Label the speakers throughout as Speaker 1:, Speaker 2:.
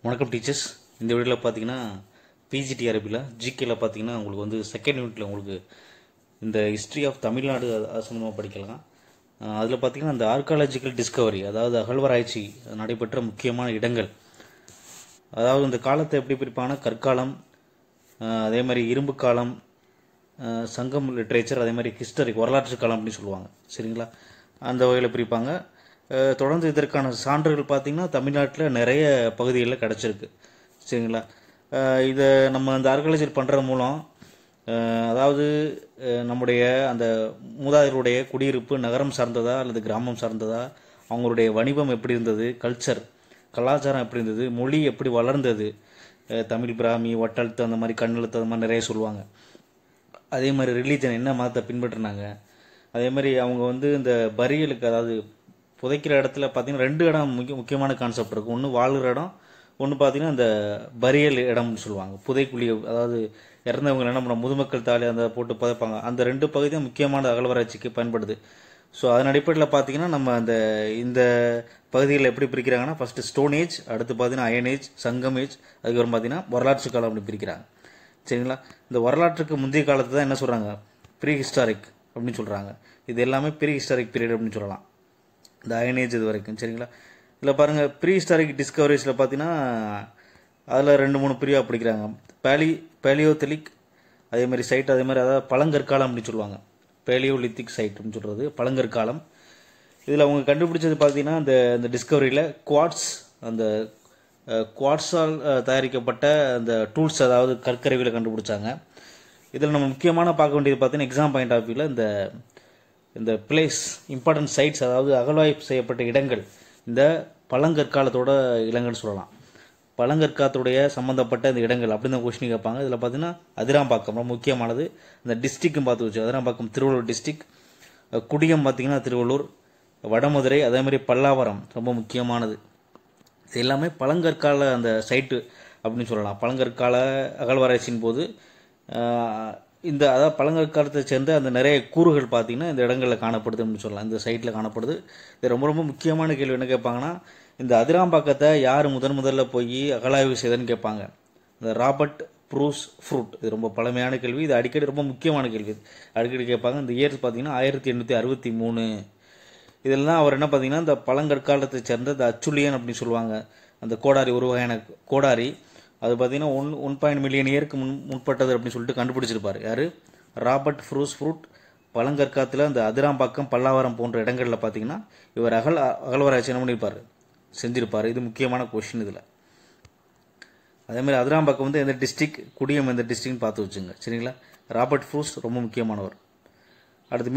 Speaker 1: வணக்கம் டீச்சர்ஸ். இந்த வீடியோவில் பார்த்தீங்கன்னா பிஜிடிஆர்பியில் ஜிகேல பார்த்தீங்கன்னா உங்களுக்கு வந்து செகண்ட் யூனிட்டில் உங்களுக்கு இந்த ஹிஸ்ட்ரி ஆஃப் தமிழ்நாடு சம்மந்தமாக படிக்கலாம். அதில் பார்த்தீங்கன்னா இந்த ஆர்காலஜிக்கல் டிஸ்கவரி, அதாவது அகழ்வாராய்ச்சி நடைபெற்ற முக்கியமான இடங்கள், அதாவது இந்த காலத்தை எப்படி பிரிப்பாங்கன்னா கற்காலம், அதே மாதிரி இரும்பு காலம், சங்கம் லிட்ரேச்சர், அதே மாதிரி ஹிஸ்டரிக் வரலாற்று காலம் அப்படின்னு சொல்லுவாங்க. சரிங்களா? அந்த வகையில் பிரிப்பாங்க. தொடர்ந்து இதற்கான சான்றுகள் பார்த்தீங்கன்னா தமிழ்நாட்டில் நிறைய பகுதிகளில் கிடச்சிருக்கு. சரிங்களா? இதை நம்ம அந்த ஆர்காலஜி பண்ணுறது மூலம் அதாவது நம்முடைய அந்த மூதாதையருடைய குடியிருப்பு நகரம் சார்ந்ததா அல்லது கிராமம் சார்ந்ததா, அவங்களுடைய வணிகம் எப்படி இருந்தது, கலாச்சாரம் எப்படி இருந்தது, மொழி எப்படி வளர்ந்தது, தமிழ், பிராமி, வட்டெழுத்து, அந்த மாதிரி கண்ணெழுத்து, அந்த மாதிரி நிறைய சொல்லுவாங்க. அதே மாதிரி ரிலீஜன் என்ன மதத்தை பின்பற்றினாங்க, அதே மாதிரி அவங்க வந்து இந்த பரியலுக்கு, அதாவது புதைக்கிற இடத்துல பார்த்தீங்கன்னா ரெண்டு இடம் முக்கியமான கான்செப்ட் இருக்கும். ஒன்று வாழ்கிற இடம், ஒன்று பார்த்தீங்கன்னா இந்த பரியல் இடம்னு சொல்லுவாங்க. புதைக்குழி, அதாவது இறந்தவங்க என்ன பண்ண முதுமக்கள் தாலி அந்த போட்டு புதைப்பாங்க. அந்த ரெண்டு பகுதி தான் முக்கியமான அகழ்வாராய்ச்சிக்கு பயன்படுது. ஸோ அதன் அடிப்படையில் பார்த்தீங்கன்னா நம்ம இந்த பகுதிகளில் எப்படி பிரிக்கிறாங்கன்னா ஃபர்ஸ்ட் ஸ்டோன் ஏஜ், அடுத்து பார்த்தீங்கன்னா அயன் ஏஜ், சங்கம் ஏஜ், அதுக்கப்புறம் பார்த்தீங்கன்னா வரலாற்று காலம் அப்படி பிரிக்கிறாங்க. சரிங்களா? இந்த வரலாற்றுக்கு முந்தைய காலத்தை தான் என்ன சொல்கிறாங்க, ப்ரீ ஹிஸ்டாரிக் அப்படின்னு சொல்கிறாங்க. இது எல்லாமே ப்ரீ ஹிஸ்டாரிக் பீரியட் அப்படின்னு சொல்லலாம், இந்த அயன் ஏஜ் இது வரைக்கும். சரிங்களா? இதில் பாருங்கள், ப்ரீ ஹிஸ்டாரிக் டிஸ்கவரிஸில் பார்த்தீங்கன்னா அதில் 2-3 பிரிவாக பிடிக்கிறாங்க. பேலியோதெலிக், அதே மாதிரி சைட், அதே மாதிரி அதாவது பழங்கற்காலம் அப்படின்னு சொல்லுவாங்க. பேலியோலித்திக் சைட் அப்படின்னு சொல்கிறது பழங்கற்காலம். இதில் அவங்க கண்டுபிடிச்சது பார்த்தீங்கன்னா இந்த டிஸ்கவரியில் அந்த குவாட்ஸால் தயாரிக்கப்பட்ட அந்த டூல்ஸ், அதாவது கற்கருவியில் கண்டுபிடிச்சாங்க. இதில் நம்ம முக்கியமான பார்க்க வேண்டியது பார்த்தீங்கன்னா எக்ஸாம் பாயிண்ட் ஆஃப் வியூவில் இந்த பிளேஸ் இம்பார்ட்டன்ட் சைட்ஸ், அதாவது அகழ்வாய்வு செய்யப்பட்ட இடங்கள், இந்த பழங்கற்காலத்தோட இடங்கள் சொல்லலாம். பழங்கற்காலத்துடைய சம்மந்தப்பட்ட இந்த இடங்கள் அப்படின்னு தான் கொஸ்டின் கேட்பாங்க. இதில் பார்த்தீங்கன்னா அதிராம்பாக்கம் ரொம்ப முக்கியமானது. இந்த டிஸ்ட்ரிக்டும் பார்த்து வச்சு, அதிராம்பாக்கம் திருவள்ளூர் டிஸ்ட்ரிக், குடியம் பார்த்தீங்கன்னா திருவள்ளூர், வடமதுரை, அதே மாதிரி பல்லாவரம் ரொம்ப முக்கியமானது. இது எல்லாமே பழங்கற்கால அந்த சைட்டு அப்படின்னு சொல்லலாம். பழங்கற்கால அகழ்வாராய்ச்சியின் போது அதாவது பழங்கற்காலத்தை சேர்ந்த அந்த நிறைய கூறுகள் பார்த்தீங்கன்னா இந்த இடங்களில் காணப்படுது அப்படின்னு சொல்லலாம், இந்த சைட்டில் காணப்படுது. இது ரொம்ப ரொம்ப முக்கியமான கேள்வி. என்ன கேட்பாங்கன்னா, இந்த அதிராம்பாக்கத்தை யார் முதல்ல போய் அகழாய்வு செய்தன்னு கேட்பாங்க. இந்த ராபர்ட் ப்ரூஸ் ஃப்ரூட். இது ரொம்ப பழமையான கேள்வி. இது அடிக்கடி ரொம்ப முக்கியமான கேள்வி, அடிக்கடி கேட்பாங்க. இந்த இயர் பார்த்தீங்கன்னா 1863. இதெல்லாம் அவர் என்ன பார்த்தீங்கன்னா இந்த பழங்கற்காலத்தை சேர்ந்த இந்த அச்சுலியன் அப்படின்னு சொல்லுவாங்க. அந்த கோடாரி, ஒரு வகையான கோடாரி, அது பார்த்தீங்கன்னா 1 மில்லியன் இயருக்கு முற்பட்டது அப்படின்னு சொல்லிட்டு கண்டுபிடிச்சிருப்பார். யார்? Robert Bruce fruit. பழங்கற்காலத்தில் அந்த அதிராம்பாக்கம், பல்லாவரம் போன்ற இடங்களில் பார்த்தீங்கன்னா இவர் அகழ்வாராய்ச்சி என்ன பண்ணியிருப்பார், செஞ்சிருப்பார். இது முக்கியமான கொஸ்டின் இதில். அதேமாதிரி அதிராம்பாக்கம் வந்து எந்த டிஸ்ட்ரிக், குடியம் எந்த டிஸ்ட்ரிக்ட்னு பார்த்து வச்சுங்க. சரிங்களா? ராபர்ட் ப்ரூஸ் ரொம்ப முக்கியமானவர். அடுத்து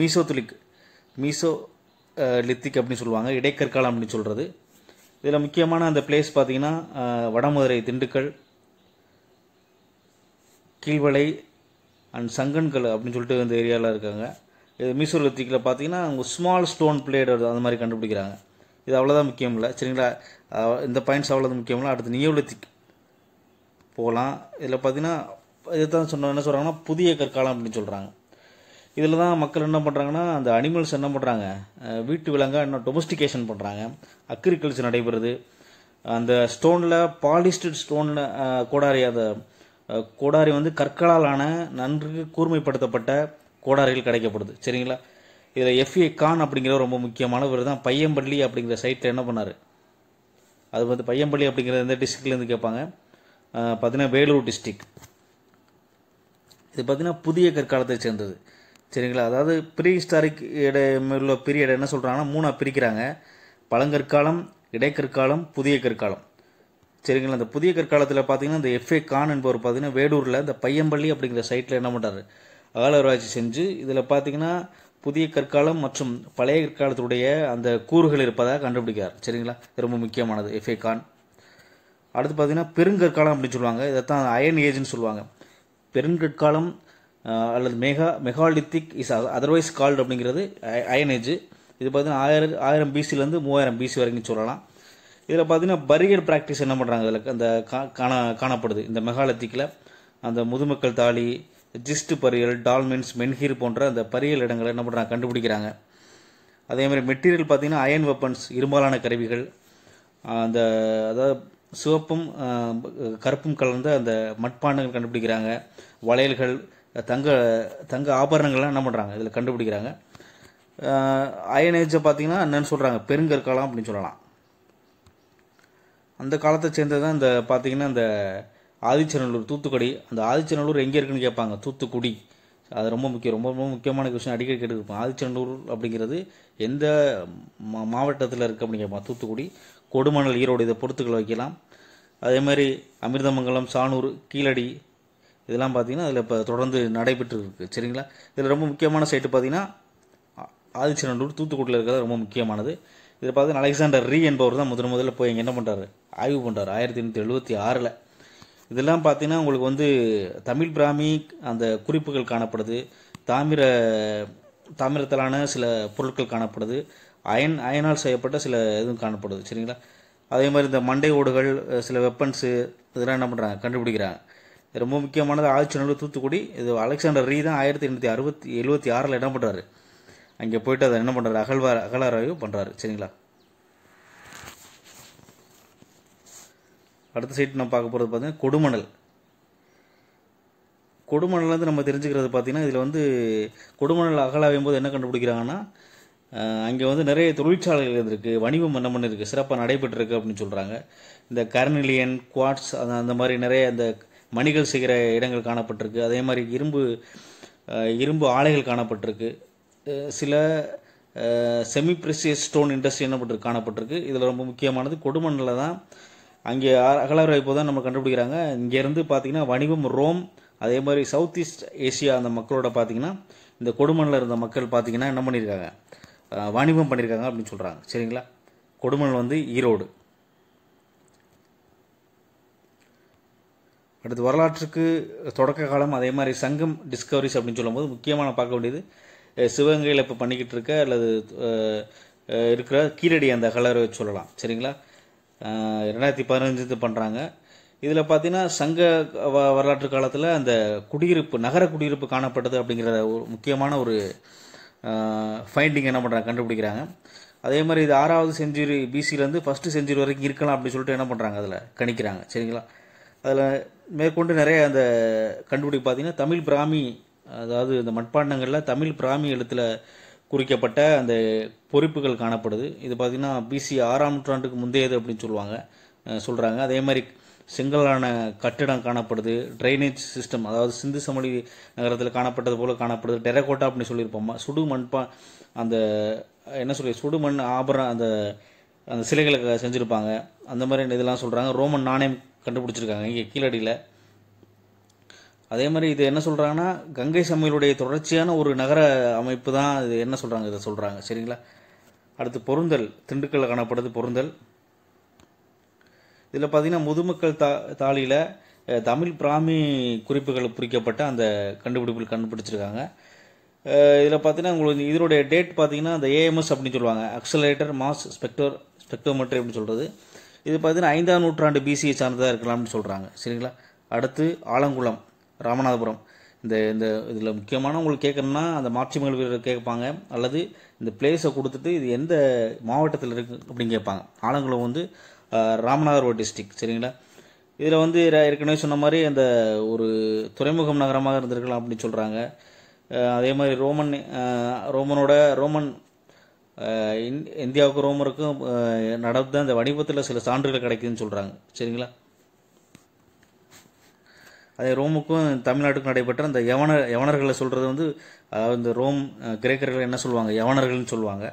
Speaker 1: மீசோ லித்திக் அப்படின்னு சொல்லுவாங்க, இடைக்கற்காலம் அப்படின்னு சொல்கிறது. இதில் முக்கியமான அந்த பிளேஸ் பார்த்தீங்கன்னா வடமதுரை, திண்டுக்கல், கீழ்வளை அண்ட் சங்கன்கல் அப்படின்னு சொல்லிட்டு இந்த ஏரியாவில் இருக்காங்க. இது மீசோலித்திக்கில் பார்த்தீங்கன்னா அவங்க ஸ்மால் ஸ்டோன் பிளேட் அந்த மாதிரி கண்டுபிடிக்கிறாங்க. இது அவ்வளோதான் முக்கியம் இல்லை. சரிங்களா? இந்த பாயிண்ட்ஸ் அவ்வளோதான் முக்கியம் இல்லை. அடுத்து நியோலித்திக் போகலாம். இதில் பார்த்தீங்கன்னா இதுதான் என்ன சொல்கிறாங்கன்னா புதிய கற்காலம் அப்படின்னு சொல்கிறாங்க. இதில் தான் மக்கள் என்ன பண்ணுறாங்கன்னா அந்த அனிமல்ஸ் என்ன பண்ணுறாங்க, வீட்டு விலங்காக இன்னும் டொமஸ்டிகேஷன் பண்ணுறாங்க, அக்ரிகல்ச்சர் நடைபெறுது. அந்த ஸ்டோனில் பாலிஸ்டட் ஸ்டோனில் கோடாரி, அந்த கோடாரி வந்து கற்களாலான நன்கு கூர்மைப்படுத்தப்பட்ட கோடாரிகள் கிடைக்கப்படுது. சரிங்களா? இதில் எஃப்ஏ கான் அப்படிங்கிற ரொம்ப முக்கியமானவர் தான். பையம்பள்ளி அப்படிங்கிற சைட்டில் என்ன பண்ணார், அது வந்து பையம்பள்ளி அப்படிங்கிற எந்த டிஸ்ட்ரிக்ட்லேருந்து கேட்பாங்க, பார்த்தீங்கன்னா வேலூர் டிஸ்ட்ரிக். இது பார்த்தீங்கன்னா புதிய கற்காலத்தை சேர்ந்தது. சரிங்களா? அதாவது ப்ரீ ஹிஸ்டாரிக் உள்ள பீரியட் என்ன சொல்கிறாங்கன்னா 3 பிரிக்கிறாங்க: பழங்கற்காலம், இடைக்கற்காலம், புதிய கற்காலம். சரிங்களா? அந்த புதிய கற்காலத்தில் பார்த்தீங்கன்னா இந்த எஃப்ஏ கான் என்பவர் பார்த்தீங்கன்னா வேலூரில் இந்த பையம்பள்ளி அப்படிங்கிற சைட்டில் என்ன பண்ணுறாரு, அகழ்வாராய்ச்சி செஞ்சு இதில் பார்த்தீங்கன்னா புதிய கற்காலம் மற்றும் பழைய கற்காலத்துடைய அந்த கூறுகள் இருப்பதாக கண்டுபிடிக்கிறார். சரிங்களா? ரொம்ப முக்கியமானது எஃப்ஏ கான். அடுத்து பார்த்தீங்கன்னா பெருங்கற்காலம் அப்படின்னு சொல்லுவாங்க. இதைத்தான் அயன் ஏஜ்னு சொல்லுவாங்க. பெருங்கற்காலம் அல்லது மெகாலித்திக் இஸ் அதர்வைஸ் கால்டு அப்படிங்கிறது அயன் ஏஜ். இது பார்த்தீங்கன்னா 1000 பிசிலேருந்து 3000 பிசி வரைக்கும் சொல்லலாம். இதில் பார்த்தீங்கன்னா பரியல் ப்ராக்டிஸ் என்ன பண்ணுறாங்க, இதில் அந்த காணப்படுது. இந்த மெகாலித்திக்கில் அந்த முதுமக்கள் தாலி, ஜிஸ்ட் பரியல், டால்மென்ஸ், மென்ஹீர் போன்ற அந்த பரியல் இடங்களை என்ன பண்ணுறாங்க, கண்டுபிடிக்கிறாங்க. அதே மாதிரி மெட்டீரியல் பார்த்தீங்கன்னா அயன் வெப்பன்ஸ், இரும்பாலான கருவிகள், அந்த அதாவது சிவப்பும் கருப்பும் கலந்த அந்த மட்பாண்டங்கள் கண்டுபிடிக்கிறாங்க. வளையல்கள், தங்க தங்க ஆபரணங்கள்லாம் என்ன பண்ணுறாங்க இதில் கண்டுபிடிக்கிறாங்க. அயன் ஏஜை பார்த்தீங்கன்னா என்னன்னு சொல்கிறாங்க, பெருங்கற்காலம் அப்படின்னு சொல்லலாம். அந்த காலத்தை சேர்ந்தது தான் இந்த பார்த்தீங்கன்னா இந்த ஆதிச்சநல்லூர், தூத்துக்குடி. அந்த ஆதிச்சநல்லூர் எங்கே இருக்குன்னு கேட்பாங்க, தூத்துக்குடி. அது ரொம்ப முக்கியம், ரொம்ப ரொம்ப முக்கியமான விஷயம், அடிக்கடி கேட்டுருப்போம். ஆதிச்சநல்லூர் அப்படிங்கிறது எந்த மாவட்டத்தில் இருக்குது அப்படின்னு கேட்பாங்க. தூத்துக்குடி, கொடுமணல், ஈரோடு, இதை பொறுத்துக்கள் வைக்கலாம். அதே மாதிரி அமிர்தமங்கலம், சானூர், கீழடி, இதெல்லாம் பார்த்தீங்கன்னா அதில் இப்போ தொடர்ந்து நடைபெற்று இருக்குது. சரிங்களா. இதில் ரொம்ப முக்கியமான சைட்டு பார்த்தீங்கன்னா ஆதிச்சநல்லூர், தூத்துக்குடியில் இருக்கிறது ரொம்ப முக்கியமானது. இதில் பார்த்தீங்கன்னா அலெக்சாண்டர் ரீ என்பவர் தான் முதல்ல போய் இங்கே என்ன பண்ணுறாரு, ஆய்வு பண்ணுறாரு 1876. இதெல்லாம் பார்த்தீங்கன்னா உங்களுக்கு வந்து தமிழ் பிராமி அந்த குறிப்புகள் காணப்படுது. தாமிரத்தாலான சில பொருட்கள் காணப்படுது. அயனால் செய்யப்பட்ட சில இதுவும் காணப்படுது. சரிங்களா. அதே மாதிரி இந்த மண்டை ஓடுகள், சில வெப்பன்ஸு, இதெல்லாம் என்ன பண்ணுறாங்க, கண்டுபிடிக்கிறாங்க. ரொம்ப முக்கியமானது ஆதிச்சநல்லூர், தூத்துக்குடி. இது அலெக்சாண்டர் ரீ தான் 1876 என்ன பண்ணுறாரு, அங்கே போயிட்டு அதை என்ன பண்ணுறாரு, அகழாராய்வு பண்ணுறாரு. சரிங்களா. அடுத்த சைட் நம்ம பார்க்க போகிறது பார்த்தீங்கன்னா கொடுமணல். கொடுமணல் வந்து நம்ம தெரிஞ்சுக்கிறது பார்த்தீங்கன்னா இதில் வந்து கொடுமணல் அகழாயும் போது என்ன கண்டுபிடிக்கிறாங்கன்னா அங்கே வந்து நிறைய தொழிற்சாலைகள் இருந்திருக்கு, வணிகம் என்ன பண்ணிருக்கு, சிறப்பாக நடைபெற்றிருக்கு அப்படின்னு சொல்கிறாங்க. இந்த கர்னிலியன், குவாட்ஸ், அந்த மாதிரி நிறைய அந்த மணிகள் செய்கிற இடங்கள் காணப்பட்டிருக்கு. அதே மாதிரி இரும்பு ஆலைகள் காணப்பட்டிருக்கு. சில செமி ப்ரெசியஸ் ஸ்டோன் இண்டஸ்ட்ரி என்ன காணப்பட்டிருக்கு. இதில் ரொம்ப முக்கியமானது கொடுமணலில் தான் அங்கே அகழாராய்வு தான் நம்ம கண்டுபிடிக்கிறாங்க. இங்கேருந்து பார்த்தீங்கன்னா வணிகம் ரோம், அதே மாதிரி சவுத் ஈஸ்ட் ஏசியா அந்த மக்களோட பார்த்தீங்கன்னா இந்த கொடுமணலில் இருந்த மக்கள் பார்த்தீங்கன்னா என்ன பண்ணியிருக்காங்க, வாணிபம் பண்ணியிருக்காங்க அப்படின்னு சொல்கிறாங்க. சரிங்களா. கொடுமணல் வந்து ஈரோடு. அடுத்து வரலாற்றுக்கு தொடக்க காலம், அதே மாதிரி சங்கம் டிஸ்கவரிஸ் அப்படின்னு சொல்லும்போது முக்கியமான பார்க்க வேண்டியது சிவகங்கையில் இப்போ பண்ணிக்கிட்டு இருக்க அல்லது இருக்கிற கீழடி அந்த அகழாராய்வு சொல்லலாம். சரிங்களா. 2015 பண்ணுறாங்க. இதில் பார்த்தீங்கன்னா சங்க வரலாற்று காலத்தில் அந்த குடியிருப்பு, நகர குடியிருப்பு காணப்பட்டது அப்படிங்கிற ஒரு முக்கியமான ஒரு ஃபைண்டிங் என்ன பண்ணுறாங்க, கண்டுபிடிக்கிறாங்க. அதே மாதிரி இது 6வது செஞ்சுரி பிசிலேருந்து 1st செஞ்சுரி வரைக்கும் இருக்கலாம் அப்படின்னு சொல்லிட்டு என்ன பண்ணுறாங்க, அதில் கணிக்கிறாங்க. சரிங்களா. அதில் மேற்கொண்டு நிறைய அந்த கண்டுபிடிப்பு பார்த்தீங்கன்னா தமிழ் பிராமி, அதாவது இந்த மட்பாண்டங்களில் தமிழ் பிராமி எழுத்தில் குறிக்கப்பட்ட அந்த பொறிப்புகள் காணப்படுது. இது பார்த்தீங்கன்னா பிசி 6ஆம் நூற்றாண்டுக்கு முந்தையது அப்படின்னு சொல்கிறாங்க. அதே மாதிரி செங்கலான கட்டிடம் காணப்படுது. ட்ரைனேஜ் சிஸ்டம், அதாவது சிந்து சமவெளி நகரத்தில் காணப்பட்டது போல காணப்படுது. டெரகோட்டா அப்படின்னு சொல்லியிருப்போமா, சுடு அந்த என்ன சுடுமண் ஆபரணம் அந்த அந்த சிலைகளை செஞ்சுருப்பாங்க. அந்த மாதிரி இதெல்லாம் சொல்கிறாங்க. ரோமன் நாணயம் கண்டுபிடிச்சிருக்காங்க இங்கே கீழடியில். அதே மாதிரி இது என்ன சொல்கிறாங்கன்னா கங்கை சமையலுடைய தொடர்ச்சியான ஒரு நகர அமைப்பு தான் இது என்ன சொல்கிறாங்க, இதை சொல்கிறாங்க. சரிங்களா. அடுத்து பொருந்தல், திண்டுக்கல்ல காணப்படுது பொருந்தல். இதில் பார்த்தீங்கன்னா முதுமக்கள் தாளியில் தமிழ் பிராமி குறிப்புகள் குறிக்கப்பட்ட அந்த கண்டுபிடிப்புகள் கண்டுபிடிச்சிருக்காங்க. இதில் பார்த்தீங்கன்னா உங்களுக்கு இதனுடைய டேட் பார்த்தீங்கன்னா அந்த ஏஎம்எஸ் அப்படின்னு சொல்லுவாங்க, அக்சலரேட்டர் மாஸ் ஸ்பெக்ட்ரோமெட்ரி அப்படின்னு சொல்கிறது. இது பார்த்தீங்கன்னா 5ஆம் நூற்றாண்டு பிசியை சார்ந்ததாக இருக்கலாம்னு சொல்கிறாங்க. சரிங்களா. அடுத்து ஆலங்குளம், ராமநாதபுரம். இந்த இதில் முக்கியமான உங்களுக்கு கேட்கணும்னா அந்த மாட்சிமகள் வீரர் கேட்பாங்க, அல்லது இந்த பிளேஸை கொடுத்துட்டு இது எந்த மாவட்டத்தில் இருக்குது அப்படின்னு கேட்பாங்க. ஆலங்குளம் வந்து ராமநாதபுரம் டிஸ்ட்ரிக்ட். சரிங்களா. இதில் வந்து ஏற்கனவே சொன்ன மாதிரி அந்த ஒரு துறைமுகம் நகரமாக இருந்திருக்கலாம் அப்படின்னு சொல்கிறாங்க. அதே மாதிரி ரோமன் இந்தியாவுக்கும் ரோமருக்கும் நடந்த அந்த வணிகத்தில் சில சான்றுகள் கிடைக்குதுன்னு சொல்கிறாங்க. சரிங்களா. அதே ரோமுக்கும் தமிழ்நாட்டுக்கும் நடைபெற்ற அந்த யவனர்களை சொல்கிறது வந்து, அதாவது இந்த ரோம் கிரேக்கர்கள் என்ன சொல்லுவாங்க, யவனர்கள்னு சொல்லுவாங்க.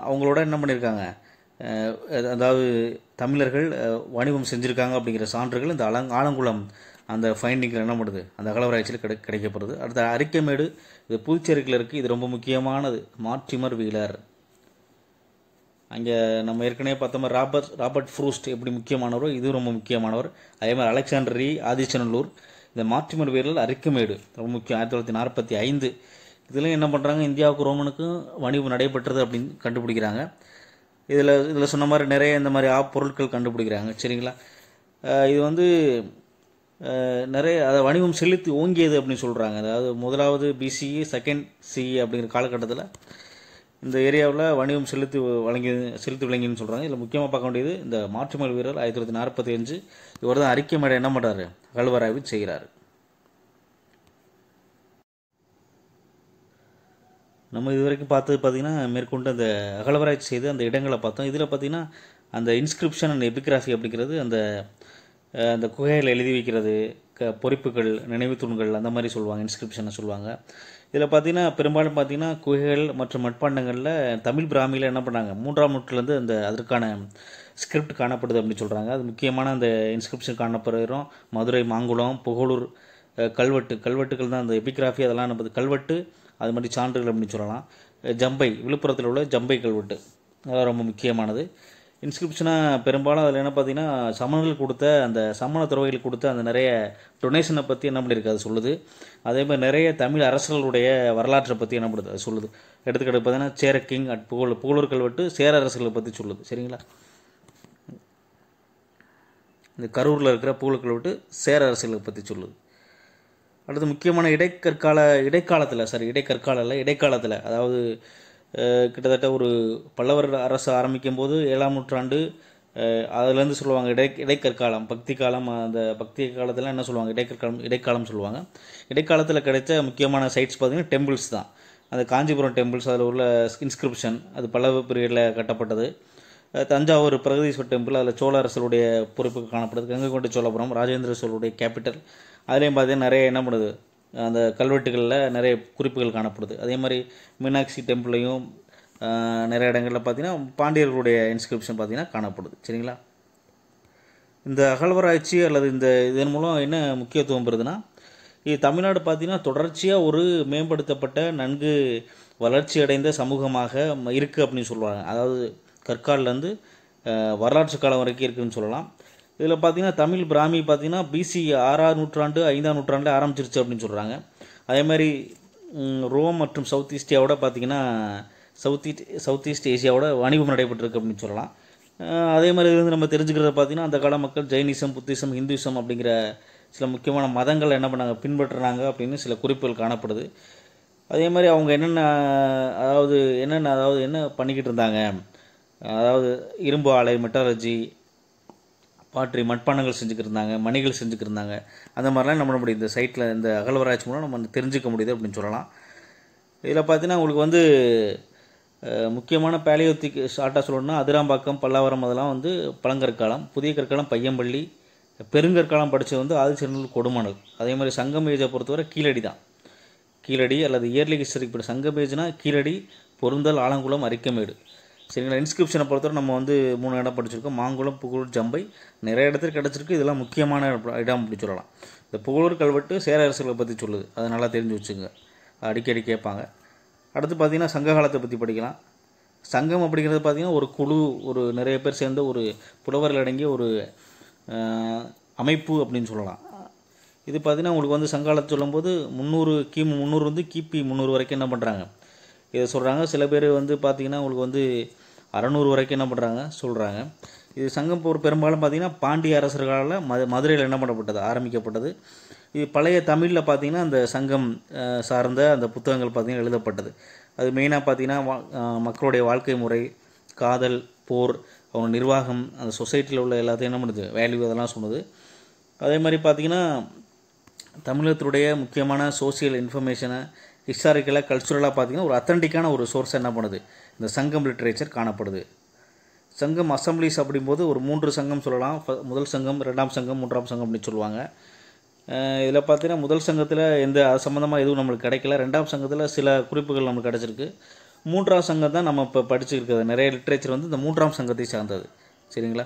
Speaker 1: அவங்களோட என்ன பண்ணியிருக்காங்க, அதாவது தமிழர்கள் வணிகம் செஞ்சுருக்காங்க அப்படிங்கிற சான்றுகள் இந்த ஆலங்குளம் அந்த ஃபைண்டிங்கில் என்ன பண்ணுது, அந்த அகழ்வாராய்ச்சியில் கிடைக்கப்படுது. அடுத்த அரிக்கமேடு, இது புதுச்சேரியில் இருக்குது. இது ரொம்ப முக்கியமானது. Mortimer wheeler. அங்கே நம்ம ஏற்கனவே பார்த்த மாதிரி ராபர்ட் ஃப்ரூஸ்ட் எப்படி முக்கியமானவரோ இது ரொம்ப முக்கியமானவர். அதே மாதிரி அலெக்சாண்டர் ரீ, ஆதிச்சநல்லூர். இந்த மார்டிமர் வீரர் அரிக்கமேடு ரொம்ப முக்கியம். 1945 இதில் என்ன பண்ணுறாங்க, இந்தியாவுக்கும் ரோமனுக்கும் வணிகம் நடைபெற்றது அப்படின்னு கண்டுபிடிக்கிறாங்க. இதில் சொன்ன மாதிரி நிறைய இந்த மாதிரி பொருட்கள் கண்டுபிடிக்கிறாங்க. சரிங்களா. இது வந்து நிறைய அதை வணிகம் செலுத்தி ஓங்கியது அப்படின்னு சொல்கிறாங்க. அதாவது முதலாவது பிசிஇ, செகண்ட் சிஇ அப்படிங்கிற காலகட்டத்தில் இந்த ஏரியாவில் வணிகம் செலுத்தி விளங்கின்னு சொல்கிறாங்க. இதில் முக்கியமாக பார்க்க வேண்டியது இந்த மாற்றுமல் வீரர் 1945 இவர் தான் அறிக்கை மேடை என்ன பண்ணுறாரு, அகழ்வாராய்வு செய்கிறார். நம்ம இது வரைக்கும் பார்த்தது பார்த்திங்கன்னா மேற்கொண்டு அந்த அகழ்வாராய்ச்சி செய்து அந்த இடங்களை பார்த்தோம். இதில் பார்த்திங்கன்னா அந்த இன்ஸ்கிரிப்ஷன் அண்ட் எபிகிராஃபி அப்படிங்கிறது அந்த குகையில் எழுதி வைக்கிறது, பொறிப்புகள், நினைவு தூண்கள் அந்த மாதிரி சொல்லுவாங்க, இன்ஸ்கிரிப்ஷனை சொல்லுவாங்க. இதில் பார்த்திங்கன்னா பெரும்பாலும் பார்த்திங்கன்னா குகைகள் மற்றும் மட்பாண்டங்களில் தமிழ் பிராமியில் என்ன பண்ணாங்க, 3ஆம் நூற்றாண்டுலேருந்து அதற்கான ஸ்கிரிப்ட் காணப்படுது அப்படின்னு சொல்கிறாங்க. அது முக்கியமான அந்த இன்ஸ்கிரிப்ஷன் காணப்படுறோம் மதுரை, மாங்குளம், புகழூர் கல்வெட்டுகள் தான் அந்த எபிகிராஃபி, அதெல்லாம் நம்ம கல்வெட்டு அது மாதிரி சான்றுகள் அப்படின்னு சொல்லலாம். ஜம்பை, விழுப்புரத்தில் உள்ள ஜம்பை கல்வெட்டு அதெல்லாம் ரொம்ப முக்கியமானது. இன்ஸ்கிரிப்ஷனாக பெரும்பாலும் அதில் என்ன பார்த்திங்கன்னா சமணர்கள் கொடுத்த அந்த சமண துறவிகள் கொடுத்த அந்த நிறைய டொனேஷனை பற்றி என்ன பண்ணியிருக்கு அது சொல்லுது. அதே மாதிரி நிறைய தமிழ் அரசர்களுடைய வரலாற்றை பற்றி என்ன பண்ணுது அது சொல்லுது. எடுத்துக்கிட்டு பார்த்தீங்கன்னா சேர கிங் அட் புகழூர் கல்வெட்டு சேர அரசர்களை பற்றி சொல்லுது. சரிங்களா, இந்த கரூரில் இருக்கிற புகழூர் கல்வெட்டு சேர அரசர்களை பற்றி சொல்லுது. அடுத்து முக்கியமான இடைக்காலத்தில் அதாவது கிட்டத்தட்ட ஒரு பல்லவர் அரசு ஆரம்பிக்கும் போது 7ஆம் நூற்றாண்டு அதுலேருந்து சொல்லுவாங்க இடைக்கற்காலம், பக்தி காலம். அந்த பக்தி காலத்தில் என்ன சொல்லுவாங்க, இடைக்காலம் சொல்லுவாங்க. இடைக்காலத்தில் கிடைச்ச முக்கியமான சைட்ஸ் பார்த்திங்கன்னா டெம்பிள்ஸ் தான். அந்த காஞ்சிபுரம் டெம்பிள்ஸ், அதில் உள்ள இன்ஸ்கிரிப்ஷன் அது பல்லவ பீரியடில் கட்டப்பட்டது. தஞ்சாவூர் பிரகதீஸ்வர் டெம்பிள், அதில் சோழ அரசருடைய பொறுப்புக்கு காணப்படுது. கங்கை கொண்ட சோழபுரம் ராஜேந்திர சோழருடைய கேபிட்டல், அதுலேயும் பார்த்தீங்கன்னா நிறைய என்ன பண்ணுது அந்த கல்வெட்டுகளில் நிறைய குறிப்புகள் காணப்படுது. அதே மாதிரி மீனாட்சி டெம்பிளையும் நிறைய இடங்களில் பார்த்திங்கன்னா பாண்டியர்களுடைய இன்ஸ்கிரிப்ஷன் பார்த்திங்கன்னா காணப்படுது. சரிங்களா, இந்த அகழ்வாராய்ச்சி அல்லது இதன் மூலம் என்ன முக்கியத்துவம் பெறுதுன்னா, இது தமிழ்நாடு பார்த்திங்கன்னா தொடர்ச்சியாக ஒரு மேம்படுத்தப்பட்ட நன்கு வளர்ச்சி அடைந்த சமூகமாக இருக்குது அப்படின்னு சொல்லுவாங்க. அதாவது கற்காலிலேருந்து வரலாற்று காலம் வரைக்கும் இருக்குதுன்னு சொல்லலாம். இதில் பார்த்திங்கன்னா தமிழ் பிராமி பார்த்திங்கன்னா BC 6ஆம் நூற்றாண்டு 5ஆம் நூற்றாண்டில் ஆரம்பிச்சிருச்சு அப்படின்னு சொல்கிறாங்க. அதே மாதிரி ரோம் மற்றும் சவுத் ஈஸ்ட் ஏசியாவோட வணிகம் நடைபெற்றிருக்கு அப்படின்னு சொல்லலாம். அதே மாதிரி இதுலேருந்து நம்ம தெரிஞ்சுக்கிறத பார்த்திங்கன்னா அந்த கால மக்கள் ஜெயினிசம், புத்திசம், ஹிந்துசம் அப்படிங்கிற சில முக்கியமான மதங்கள் என்ன பண்ணாங்க, பின்பற்றுறாங்க அப்படின்னு சில குறிப்புகள் காணப்படுது. அதே மாதிரி அவங்க என்ன பண்ணிக்கிட்டு இருந்தாங்க, அதாவது இரும்பு ஆலை, மெட்டாலஜி, பாட்ரி, மட்பாண்டங்கள் செஞ்சுக்கிருந்தாங்க, மணிகள் செஞ்சுக்கிருந்தாங்க. அந்த மாதிரிலாம் நம்மளுடைய இந்த சைட்டில் இந்த அகழ்வாராய்ச்சி மூலம் நம்ம தெரிஞ்சுக்க முடியுது அப்படின்னு சொல்லலாம். இதில் பார்த்தீங்கன்னா உங்களுக்கு முக்கியமான பேலியோத்திக் ஷார்ட்டாக சொல்லணும்னா அதிராம்பாக்கம், பல்லாவரம் அதெல்லாம் பழங்கற்காலம். புதிய கற்காலம் பையம்பள்ளி. பெருங்கற்காலம் படித்தது ஆதிச்சநல்லூர், கொடுமணல். அதே மாதிரி சங்கம் ஏஜை பொறுத்தவரை கீழடி தான். கீழடி அல்லது இயர்லி ஹிஸ்டரிக் படி சங்கம் ஏஜ்னா கீழடி, பொருந்தல், ஆலங்குளம், அரிக்கமேடு. சரிங்களா, இன்ஸ்கிரிப்ஷனை பொறுத்தவரை நம்ம 3 இடம் படிச்சிருக்கோம். மாங்குளம், புகழூர், ஜம்பை நிறைய இடத்துல கிடச்சிருக்கு. இதெல்லாம் முக்கியமான இடம் அப்படி சொல்லலாம். இந்த புகழூர் கல்வெட்டு சேர அரசுகளை பற்றி சொல்லுது, அதை நல்லா தெரிஞ்சு வச்சுங்க, அடிக்கடி கேட்பாங்க. அடுத்து பார்த்திங்கன்னா சங்க காலத்தை பற்றி படிக்கலாம். சங்கம் அப்படிங்கிறது பார்த்திங்கன்னா ஒரு குழு, ஒரு நிறைய பேர் சேர்ந்த ஒரு புலவர்கள் அடங்கிய ஒரு அமைப்பு அப்படின்னு சொல்லலாம். இது பார்த்திங்கன்னா உங்களுக்கு சங்காலத்தை சொல்லும்போது கிமு 300 கிபி 300 வரைக்கும் என்ன பண்ணுறாங்க இதை சொல்கிறாங்க. சில பேர் பார்த்திங்கன்னா உங்களுக்கு 600 வரைக்கும் என்ன பண்ணுறாங்க சொல்கிறாங்க. இது சங்கம் பெரும்பாலும் பார்த்திங்கன்னா பாண்டிய அரசர்களால் மதுரையில் என்ன பண்ணப்பட்டது, ஆரம்பிக்கப்பட்டது. இது பழைய தமிழில் பார்த்திங்கன்னா அந்த சங்கம் சார்ந்த அந்த புத்தகங்கள் பார்த்திங்கன்னா எழுதப்பட்டது. அது மெயினாக பார்த்திங்கன்னா மக்களுடைய வாழ்க்கை முறை, காதல், போர், அவங்க நிர்வாகம், அந்த சொசைட்டியில் உள்ள எல்லாத்தையும் என்ன பண்ணுது, வேல்யூ அதெல்லாம் சொன்னது. அதே மாதிரி பார்த்திங்கன்னா தமிழகத்துடைய முக்கியமான சோசியல் இன்ஃபர்மேஷனை, ஹிஸ்டாரிக்கலாக, கல்ச்சுரலாக பார்த்திங்கன்னா ஒரு அத்தன்டிக்கான ஒரு சோர்ஸ் என்ன பண்ணுது, இந்த சங்கம் லிட்ரேச்சர் காணப்படுது. சங்கம் அசம்பிளிஸ் அப்படிங்கும்போது ஒரு 3 சங்கம் சொல்லலாம். முதல் சங்கம், 2ஆம் சங்கம், 3ஆம் சங்கம் அப்படின்னு சொல்லுவாங்க. இதில் பார்த்தீங்கன்னா முதல் சங்கத்தில் எந்த அது சம்மந்தமாக எதுவும் நம்மளுக்கு கிடைக்கல. 2ஆம் சங்கத்தில் சில குறிப்புகள் நம்மளுக்கு கிடச்சிருக்கு. 3ஆம் சங்கம் தான் நம்ம இப்போ படிச்சுருக்கிறது. நிறைய லிட்ரேச்சர் இந்த 3ஆம் சங்கத்தை சார்ந்தது. சரிங்களா,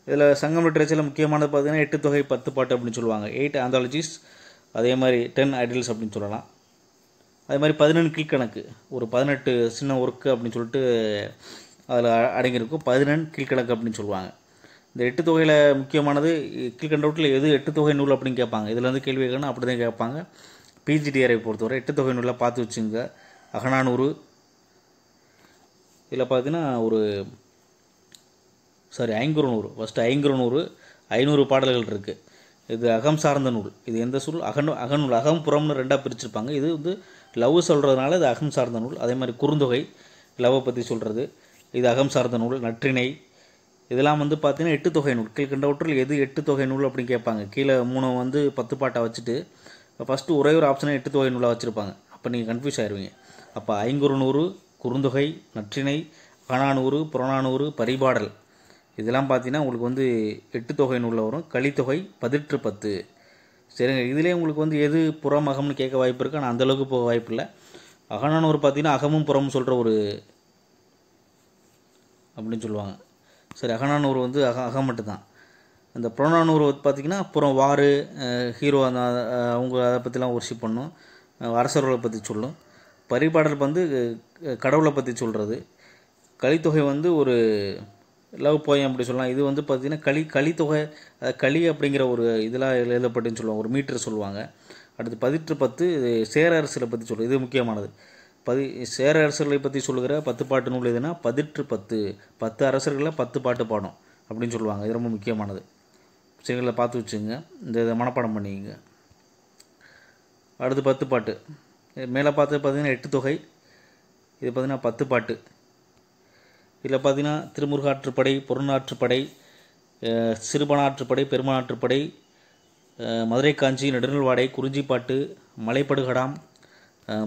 Speaker 1: இதில் சங்கம் லிட்ரேச்சரில் முக்கியமானது பார்த்திங்கன்னா 8 தொகை 10 பாட்டு அப்படின்னு சொல்லுவாங்க. 8 ஆந்தாலஜிஸ், அதே மாதிரி 10 ஐடியல்ஸ் அப்படின்னு சொல்லலாம். அதே மாதிரி 14 கீழ்கணக்கு, ஒரு 18 சின்ன ஒர்க்கு அப்படின்னு சொல்லிட்டு அதில் அடங்கியிருக்கும். 14 கீழ்கணக்கு அப்படின்னு சொல்லுவாங்க. இந்த 8 தொகையில் முக்கியமானது கீழ்கண்டவற்றில் எது 8 தொகை நூல் அப்படின்னு கேட்பாங்க. இதில் கேள்வி கேட்கணும், அப்படி தான் கேட்பாங்க. பிஜிடிஆரை பொறுத்தவரை 8 தொகை நூலில் பார்த்து வச்சுங்க. அகநானூறு, இதில் பார்த்தீங்கன்னா ஐங்குறுநூறு, ஃபஸ்ட்டு ஐங்குறுநூறு 500 பாடல்கள் இருக்குது. இது அகம் சார்ந்த நூல். இது எந்த சொல், அகநூல், அகம் புறம்னு 2ஆக பிரிச்சிருப்பாங்க. இது லவ் சொல்கிறதுனால இது அகம் சார்ந்த நூல். அதே மாதிரி குறுந்தொகை, லவ்வை பற்றி சொல்கிறது. இது அகம் சார்ந்த நூல். நற்றிணை இதெல்லாம் வந்து பார்த்தீங்கன்னா 8 தொகை நூல். கீழ்கண்டவற்றில் எது 8 தொகை நூல் அப்படின்னு கேட்பாங்க. கீழே 3 வந்து 10 பாட்டை வச்சுட்டு ஃபஸ்ட்டு ஒரே ஒரு ஆப்ஷனை 8 தொகை நூலாக வச்சுருப்பாங்க. அப்போ நீங்கள் கன்ஃபியூஸ் ஆயிடுவீங்க. அப்போ ஐங்குறுநூறு, குறுந்தொகை, நற்றிணை, அகநானூறு, புறநானூறு, பரிபாடல் இதெல்லாம் பார்த்தீங்கன்னா உங்களுக்கு வந்து 8 தொகை நூலில் வரும். கலித்தொகை, பதிற்று பத்து. சரிங்க, இதிலே உங்களுக்கு வந்து எது புறம் அகம்னு கேட்க வாய்ப்பு இருக்குது. ஆனால் அந்தளவுக்கு போக வாய்ப்பு இல்லை. அகநானூறு பார்த்தீங்கன்னா அகமும் புறமும் சொல்கிற ஒரு அப்படின்னு சொல்லுவாங்க. சரி, அகநானூறு வந்து அகம் மட்டும்தான். அந்த புறநானூறு பார்த்திங்கன்னா புறம் வாறு, ஹீரோ அந்த அவங்க அதை பற்றிலாம் ஒர்ஷிப் பண்ணும். அரசர்களை பற்றி சொல்லும். பரிபாடல் வந்து கடவுளை பற்றி சொல்கிறது. கலித்தொகை வந்து ஒரு லவ் போயம் அப்படி சொல்லலாம். இது வந்து பார்த்திங்கன்னா கலித்தொகை, களி அப்படிங்கிற ஒரு இதெல்லாம் எழுதப்பட்டுன்னு சொல்லுவாங்க. ஒரு மீட்டர் சொல்லுவாங்க. அடுத்து பதிற்று பத்து சேர அரசரை பற்றி சொல்லுது. இது முக்கியமானது. சேர அரசர்களை பற்றி சொல்லுகிற 10 பாட்டு நூல் எதுனா பதிற்று பத்து. 10 அரசர்களில் 10 பாட்டு பாடும் அப்படின்னு சொல்லுவாங்க. இது ரொம்ப முக்கியமானது. சரிங்களா, பார்த்து வச்சுங்க. இதை மனப்பாடம் பண்ணிக்கங்க. அடுத்து 10 பாட்டு. மேலே பார்த்தீங்கன்னா 8 தொகை. இது பார்த்தீங்கன்னா 10 பாட்டு. இதில் பார்த்தீங்கன்னா திருமுருகாற்றுப்படை, பொருநாற்றுப்படை, சிறுபனாற்றுப்படை, பெருமனாற்றுப்படை, மதுரை காஞ்சி, நெடுநல்வாடை, குறிஞ்சிப்பாட்டு, மலைப்படுகடாம்,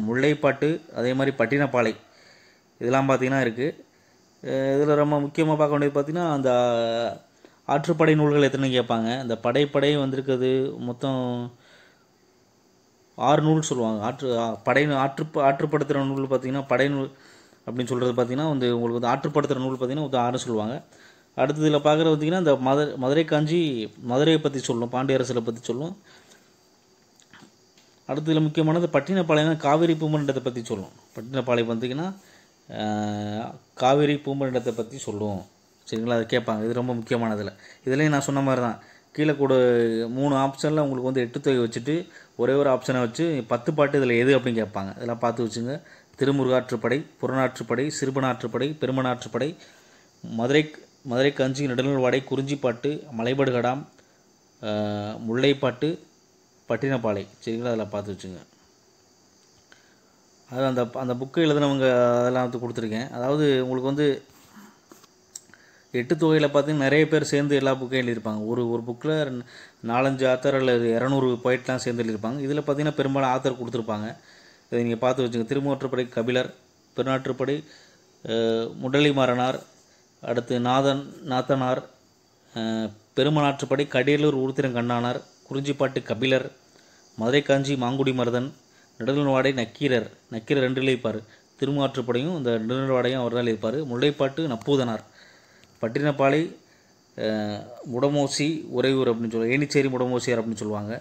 Speaker 1: முல்லைப்பாட்டு, அதே மாதிரி பட்டினப்பாலை இதெல்லாம் பார்த்திங்கன்னா இருக்குது. இதில் ரொம்ப முக்கியமாக பார்க்க வேண்டியது பார்த்திங்கன்னா அந்த ஆற்றுப்படை நூல்கள் எத்தனை கேட்பாங்க. இந்த படை வந்திருக்குது மொத்தம் 6 நூல் சொல்லுவாங்க. ஆற்றுப்படுத்துகிற நூல் பார்த்திங்கன்னா படை நூல் அப்படின்னு சொல்கிறது பார்த்திங்கன்னா வந்து உங்களுக்கு வந்து ஆற்றுப்படுத்துகிற நூல் பார்த்திங்கன்னா வந்து 6 சொல்லுவாங்க. அடுத்ததில் பார்க்குறது பார்த்திங்கன்னா இந்த மதுரை காஞ்சி மதுரையை பற்றி சொல்லும், பாண்டிய அரசரை பற்றி சொல்லும். அடுத்ததில் முக்கியமானது பட்டினப்பாளையம் காவிரி பூமண்டத்தை பற்றி சொல்லும். பட்டினப்பாளையம் பார்த்திங்கன்னா காவிரி பூமண்டத்தை பற்றி சொல்லும். சரிங்களா, அதை கேட்பாங்க. இது ரொம்ப முக்கியமானதில். இதுலேயும் நான் சொன்ன மாதிரி தான். கீழே கூட 3 ஆப்ஷனில் உங்களுக்கு வந்து 8 தொகை வச்சுட்டு ஒரே ஒரு ஆப்ஷனை வச்சு 10 பாட்டு இதில் எது அப்படின்னு கேட்பாங்க. இதெல்லாம் பார்த்து வச்சுங்க. திருமுருகாற்றுப்படை, புறநாற்றுப்படை, சிறுபனாற்றுப்படை, பெருமனாற்றுப்படை, மதுரை காஞ்சி, நெடுநல்வாடை, குறிஞ்சிப்பாட்டு, மலைபடுகடாம், முல்லைப்பாட்டு, பட்டினப்பாலை. சரிங்களா, அதெல்லாம் பார்த்து வச்சுங்க. அது அந்த புக்கு எழுதினவங்க அதெல்லாம் வந்து கொடுத்துருக்கேன். அதாவது உங்களுக்கு வந்து 8 தொகையில் பார்த்தீங்கன்னா நிறைய பேர் சேர்ந்து எல்லா புக்கையும் எழுதியிருப்பாங்க. ஒரு புக்கில் 4-5 ஆத்தர் அல்லது 200 போய்ட்லாம் சேர்ந்து எழுதியிருப்பாங்க. இதில் பார்த்தீங்கன்னா பெரும்பாலும் ஆத்தர் கொடுத்துருப்பாங்க. இதை நீங்கள் பார்த்து வச்சுங்க. திருமுற்றாற்றுப்படை கபிலர், பெருநாற்றுப்படை முடலிமாறனார், அடுத்து நாத்தனார், பெருமநாற்றுப்படை கடியலூர் உருத்திரங்கண்ணானார், குறிஞ்சிப்பாட்டு கபிலர், மதுரை காஞ்சி மாங்குடி மருதன், நெடுநல்வாடை நக்கீரர் 2 எழுதிப்பார். திருமாற்றுப்படையும் இந்த நெடுநல்வாடையும் அவர் தான் எழுதிப்பார். முல்லைப்பாட்டு நப்பூதனார், பட்டினப்பாலை முடமோசி உறையூர் அப்படின்னு சொல்லுவாங்க. ஏனிச்சேரி முடமோசியார் அப்படின்னு சொல்லுவாங்க.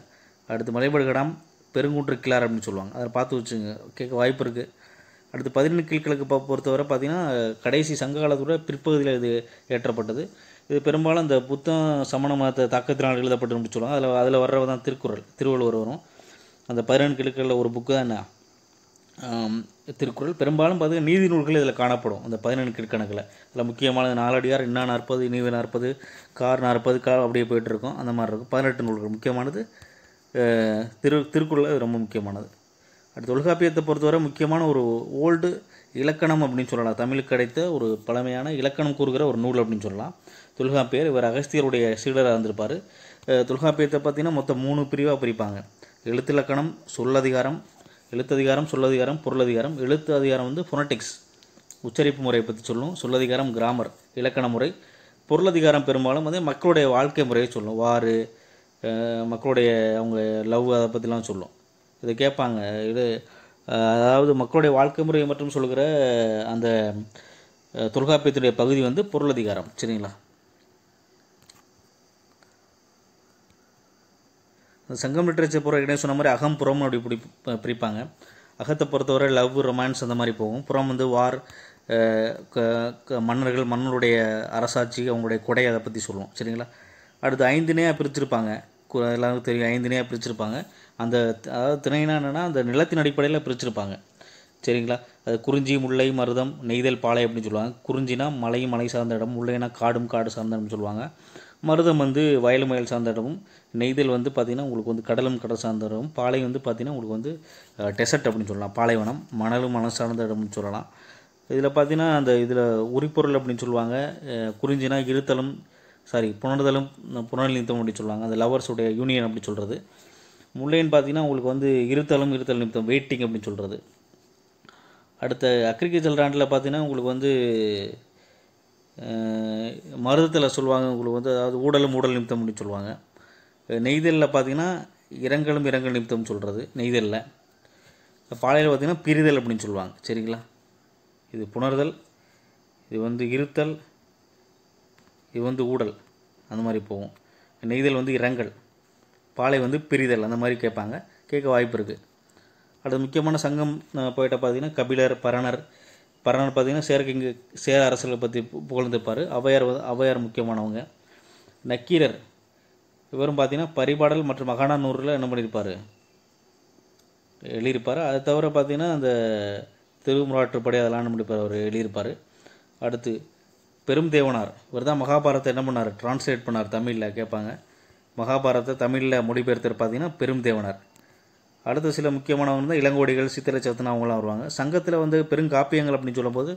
Speaker 1: அடுத்து மலைபடுகடாம் பெருங்குன்று கிளார் அப்படின்னு சொல்லுவாங்க. அதை பார்த்து வச்சுங்க, கேட்க வாய்ப்பு இருக்குது. அடுத்து 11 கீழ்கிழக்கு பொறுத்தவரை பார்த்திங்கன்னா கடைசி சங்க காலத்தோட பிற்பகுதியில் இது ஏற்றப்பட்டது. இது பெரும்பாலும் இந்த புத்தம் சமண மதத்தை தாக்கத்தினால் எழுதப்பட்டு அப்படின்னு சொல்லுவாங்க. அதில் வர்றவ தான் திருவள்ளுவர் வரும். அந்த 11 கிழக்கில் ஒரு புக்கு தான் என்ன திருக்குறள். பெரும்பாலும் பார்த்திங்கன்னா நீதி நூல்கள் இதில் காணப்படும். அந்த 11 கீழ்கணக்கில் இதில் முக்கியமானது நாலடியார், இன்னா 40, நீவி 40, கார் 40 அப்படியே போய்ட்டுருக்கும். அந்த மாதிரி இருக்கும். 18 நூல்கள். முக்கியமானது திருக்குறள் ரொம்ப முக்கியமானது. அடுத்து தொல்காப்பியத்தை பொறுத்தவரை முக்கியமான ஒரு ஓல்டு இலக்கணம் அப்படின்னு சொல்லலாம். தமிழுக்கு கிடைத்த ஒரு பழமையான இலக்கணம் கூறுகிற ஒரு நூல் அப்படின்னு சொல்லலாம். தொல்காப்பியர் இவர் அகஸ்தியருடைய சீடராக இருந்திருப்பார். தொல்காப்பியத்தை பார்த்திங்கன்னா மொத்தம் 3 பிரிவாக பிரிப்பாங்க. எழுத்திலக்கணம், சொல்லதிகாரம், எழுத்ததிகாரம், சொல்லதிகாரம், பொருளதிகாரம். எழுத்து அதிகாரம் வந்து ஃபொனட்டிக்ஸ் உச்சரிப்பு முறையை பற்றி சொல்லும். சொல்லதிகாரம் கிராமர் இலக்கண முறை. பொருளதிகாரம் பெரும்பாலும் வந்து மக்களுடைய வாழ்க்கை முறையை சொல்லும். வாறு, மக்களுடைய அவங்க லவ் அதை பற்றிலாம் சொல்லும். இதை கேட்பாங்க. இது அதாவது மக்களுடைய வாழ்க்கை முறையை மற்றும் சொல்கிற அந்த தொல்காப்பியத்துடைய பகுதி வந்து பொருளதிகாரம். சரிங்களா, சங்கம் லிட்ரேச்சர் பொறுத்த ஏற்கனவே சொன்ன மாதிரி அகம் புறம் அப்படி பிரிப்பாங்க. அகத்தை பொறுத்தவரை லவ், ரொமான்ஸ் அந்த மாதிரி போகும். புறம் வந்து வார், மன்னர்கள், மன்னருடைய அரசாட்சி, அவங்களுடைய கொடை அதை பற்றி சொல்லுவோம். சரிங்களா, அடுத்து 5 திணையாக பிரிச்சிருப்பாங்க. எல்லாருக்கும் தெரியும் 5 திணையாக பிரிச்சிருப்பாங்க. அந்த அதாவது திணைனா என்னென்னா அந்த நிலத்தின் அடிப்படையில் பிரிச்சிருப்பாங்க. சரிங்களா, அது குறிஞ்சி, முல்லை, மருதம், நெய்தல், பாலை அப்படின்னு சொல்லுவாங்க. குறிஞ்சினா மலையும் மலை சார்ந்த இடம், முல்லைனா காடும் காடு சார்ந்த இடம்னு சொல்லுவாங்க. மருதம் வந்து வயலும் வயல் சார்ந்த இடமும், நெய்தல் வந்து பார்த்திங்கன்னா உங்களுக்கு வந்து கடலும் கடல் சார்ந்த இடமும், பாலை வந்து பார்த்திங்கன்னா உங்களுக்கு வந்து டெசர்ட் அப்படின்னு சொல்லலாம், பாலைவனம், மணலும் மணல் சார்ந்த இடம்னு சொல்லலாம். இதில் பார்த்தீங்கன்னா அந்த இதில் உரிப்பொருள் அப்படின்னு சொல்லுவாங்க. குறிஞ்சினா இருத்தலும் புணர்தலும் புனல் நிமித்தம் அப்படின்னு சொல்லுவாங்க. அந்த லவர்ஸுடைய யூனியன் அப்படி சொல்கிறது. முல்லைன்னு பார்த்தீங்கன்னா உங்களுக்கு வந்து இருத்தல் நிமித்தம் வெயிட்டிங் அப்படின்னு சொல்கிறது. அடுத்த அக்ரிகல்ச்சர் லேண்டில் பார்த்தீங்கன்னா உங்களுக்கு வந்து மருதத்தில் சொல்லுவாங்க உங்களுக்கு வந்து, அதாவது ஊடல் நிமித்தம் அப்படின்னு சொல்லுவாங்க. நெய்தலில் பார்த்தீங்கன்னா இரங்கல் நிமித்தம் சொல்கிறது நெய்தலில். பாலையில் பார்த்தீங்கன்னா பிரிதல் அப்படின்னு சொல்லுவாங்க. சரிங்களா, இது புணர்தல், இது வந்து இருத்தல், இது வந்து ஊடல், அந்த மாதிரி போகும். நெய்தல் வந்து இரங்கல், பாலை வந்து பிரிதல், அந்த மாதிரி கேட்க வாய்ப்பு இருக்குது. அடுத்து முக்கியமான சங்கம் போயிட்ட பார்த்தீங்கன்னா கபிலர், பரணர் பார்த்தீங்கன்னா சேர அரசர்களை பற்றி புகழ்ந்துப்பார். ஔவையார் முக்கியமானவங்க. நக்கீரர் இவரும் பார்த்தீங்கன்னா பரிபாடல் மற்றும் மகாநானூறில் என்ன பண்ணியிருப்பார், எழுதியிருப்பார். அது தவிர பார்த்தீங்கன்னா அந்த திருமுறாற்றுப்படை அதெல்லாம் என்ன பண்ணியிருப்பார், அவர் எழுதியிருப்பார். அடுத்து பெரும் தேவனார், இவர் தான் மகாபாரதத்தை என்ன பண்ணார், டிரான்ஸ்லேட் பண்ணார் தமிழில். கேட்பாங்க, மகாபாரதத்தை தமிழில் மொழிபெயர்த்தர் பார்த்தீங்கன்னா பெரும் தேவனார். அடுத்த சில முக்கியமானவங்க தான் இளங்கோடிகள், சித்திரை சத்தன், அவங்களாம் வருவாங்க. சங்கத்தில் வந்து பெருங்காப்பியங்கள் அப்படின்னு சொல்லும்போது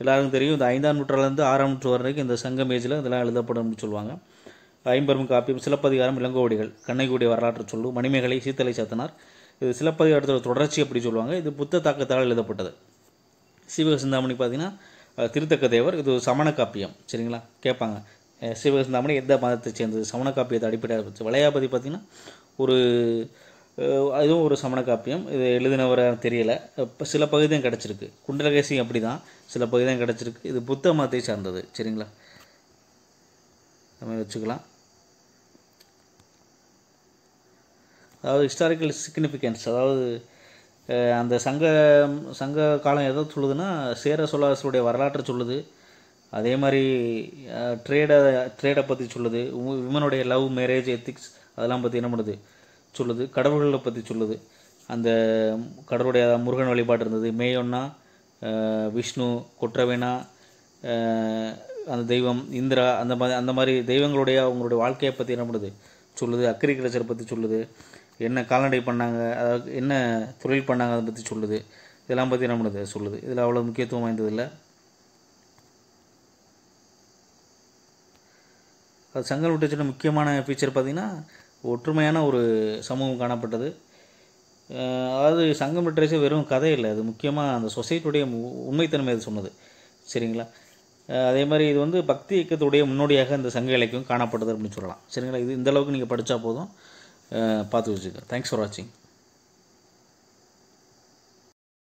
Speaker 1: எல்லாருக்கும் தெரியும், இந்த 5ஆம் நூற்றாண்டுலேருந்து 6ஆம் நூற்றாண்டு வரைக்கும் இந்த சங்கம் ஏஜில் இதெல்லாம் எழுதப்படும் அப்படின்னு சொல்லுவாங்க. ஐம்பெரும் காப்பியம், சிலப்பதிகாரம், இளங்கோடிகள், கண்ணகியுடைய வரலாற்று சொல்லு, மணிமேகலை, சீத்தலை சத்தனார், இது சிலப்பதிகாரத்தோட தொடர்ச்சி அப்படி சொல்லுவாங்க. இது புத்த தாக்கத்தால் எழுதப்பட்டது. சீவக சிந்தாமணி பார்த்தீங்கன்னா திருத்தக்க தேவர், இது சமண காப்பியம். சரிங்களா, கேட்பாங்க சீவக சிந்தாமணி எந்த மதத்தை சேர்ந்தது, சமண காப்பியத்தை அடிப்படையாக வச்சு. வளையாபதி பார்த்தீங்கன்னா அதுவும் ஒரு சமண காப்பியம். இது எழுதினவரை தெரியலை, இப்போ சில பகுதி தான் கிடச்சிருக்கு. குண்டலகேசி அப்படி தான், சில பகுதி தான் கிடச்சிருக்கு. இது புத்த மதத்தை சார்ந்தது. சரிங்களா, நம்ம வச்சுக்கலாம். அதாவது ஹிஸ்டாரிக்கல் சிக்னிஃபிகன்ஸ், அதாவது அந்த சங்க காலம் எதை சொல்லுதுன்னா சேர சோழர்களுடைய வரலாற்றை சொல்லுது. அதே மாதிரி ட்ரேடை பற்றி சொல்லுது. விமனுடைய லவ், மேரேஜ், எத்திக்ஸ் அதெல்லாம் பற்றி என்ன பண்ணுது சொல்லுது. கடவுள்களை பற்றி சொல்லுது. அந்த கடவுளுடைய முருகன் வழிபாடு இருந்தது. மேயொன்னா, விஷ்ணு, கொற்றவேனா, அந்த தெய்வம் இந்திரா, அந்த மாதிரி தெய்வங்களுடைய அவங்களுடைய வாழ்க்கையை பற்றி என்ன பண்ணுது சொல்லுது. அக்ரிகல்ச்சர் பற்றி சொல்லுது. என்ன கால்நடை பண்ணாங்க, அதாவது என்ன தொழில் பண்ணாங்க, அதை பற்றி சொல்லுது. இதெல்லாம் பற்றி என்ன பண்ணுது சொல்லுது. இதில் அவ்வளோ முக்கியத்துவம் வாய்ந்ததில்லை. அது சங்கம் லிட்ரேச்சரோட முக்கியமான ஃபீச்சர் பார்த்திங்கன்னா ஒற்றுமையான ஒரு சமூகம் காணப்பட்டது. அதாவது சங்கம் லிட்ரேச்சர் வெறும் கதை இல்லை, அது முக்கியமாக அந்த சொசைட்டியுடைய உண்மைத்தன்மை அது சொன்னது. சரிங்களா, அதே மாதிரி இது வந்து பக்தி இயக்கத்துடைய முன்னோடியாக இந்த சங்க இலக்கியம் காணப்பட்டது அப்படின்னு சொல்லலாம். சரிங்களா, இது இந்த அளவுக்கு நீங்கள் படித்தா போதும், பார்த்து வச்சுக்க. தேங்க்ஸ் ஃபார் வாட்சிங்.